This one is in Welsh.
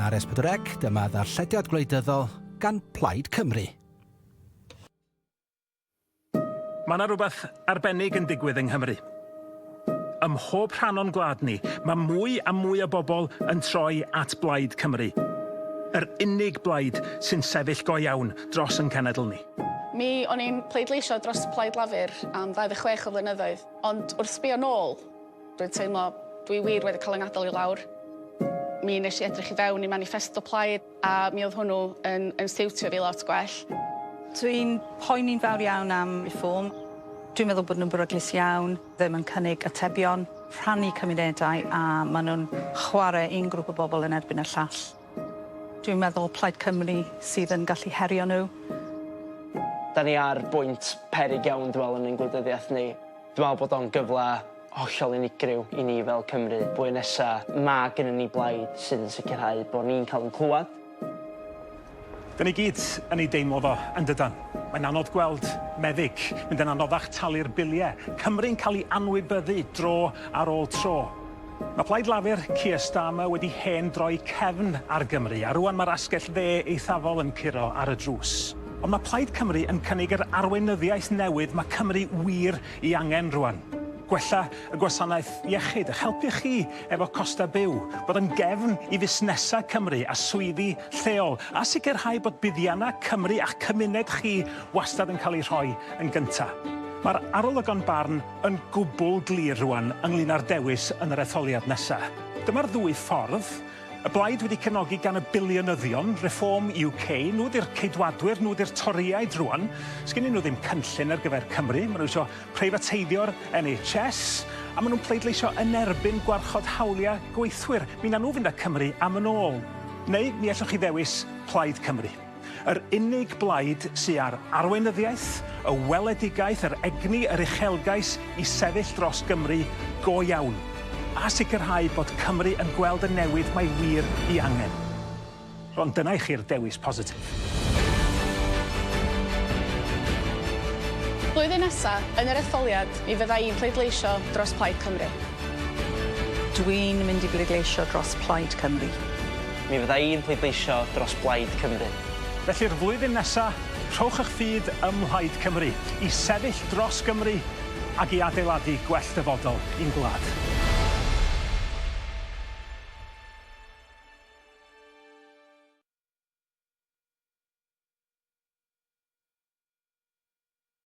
ar S4C, dyma ddarllediad gwleidyddol gan Plaid Cymru. Mae yna rhywbeth arbennig yn digwydd yng Nghymru. Ym mhob rhan o'n gwlad ni, mae mwy a mwy o bobl yn troi at Blaid Cymru. Yr unig blaid sy'n sefyll go iawn dros yn cenedl ni. Mi o'n i'n pleidleisio dros Plaid Lafur am 26 o flynyddoedd, ond wrth sbio nôl, dwi'n teimlo dwi wir wedi cael yng ngadael i lawr. Mi nes i edrych i fewn i manifesto Plaid a mi oedd hwnnw yn siwtio fi lot gwell. Dwi'n poeni'n fawr iawn am reform. Dwi'n meddwl bod nhw'n beryglus iawn, ddim yn cynnig atebion, rhannu cymunedau a maen nhw'n chwarae un grŵp o bobl yn erbyn y llall. Dwi'n meddwl Plaid Cymru sydd yn gallu herio nhw. Da ni ar bwynt peryg iawn, dwi'n meddwl, yn ein gwleidyddiaeth ni. Dwi'n meddwl bod o'n gyfle hollol unigryw i ni fel Cymru. Blwyddyn nesa, mae gennym ni blaid sydd yn sicrhau bod ni'n cael yn clywed. Da ni gyd yn ei deimlo fo yn dydan. Mae'n anodd gweld meddyg, mynd yn anoddach talu'r biliau. Cymru'n cael ei anwybyddu dro ar ôl tro. Mae Plaid Lafur Keir Starmer wedi hen droi cefn ar Gymru, a rwan mae'r asgell dde eithafol yn curo ar y drws. Ond mae Plaid Cymru yn cynnig yr arweinyddiaeth newydd mae Cymru wir i angen rwan. Gwella y gwasanaeth iechyd, eich helpu chi efo costa byw, bod yn gefn i fusnesau Cymru a swyddi lleol, a sicrhau bod buddiannau Cymru a'ch cymuned chi wastad yn cael ei rhoi yn gyntaf. Mae'r arolygon barn yn gwbl glir rwan ynglyn â'r dewis yn yr etholiad nesaf. Dyma'r ddwy ffordd. Y blaid wedi cefnogi gan y biliynyddion, Reform UK, nhw di'r ceidwadwyr, nhw di'r toriaid rwan. Sgennyn nhw ddim cynllun ar gyfer Cymru, maen nhw eisiau preifateiddio'r NHS, a maen nhw'n pleidleisio yn erbyn gwarchod hawliau gweithwyr. Mi na nhw fynd â Cymru am yn ôl. Neu mi allwch chi ddewis Plaid Cymru. Yr unig blaid sy'n ar arweinyddiaeth, y weledigaeth, yr egni, yr uchelgais i sefyll dros Gymru go iawn. A sicrhau bod Cymru yn gweld y newid mae wir i angen. Ond dyna i chi'r dewis positif. Blwyddyn nesaf, yn yr etholiad, mi fydda i'n pleidleisio dros Plaid Cymru. Dwi'n mynd i bleidleisio dros Plaid Cymru. Mi fydda i'n pleidleisio dros Blaid Cymru. Felly'r flwyddyn nesaf, rhowch eich ffydd ym Mhlaid Cymru, i sefyll dros Gymru ac i adeiladu gwell dyfodol i'n gwlad.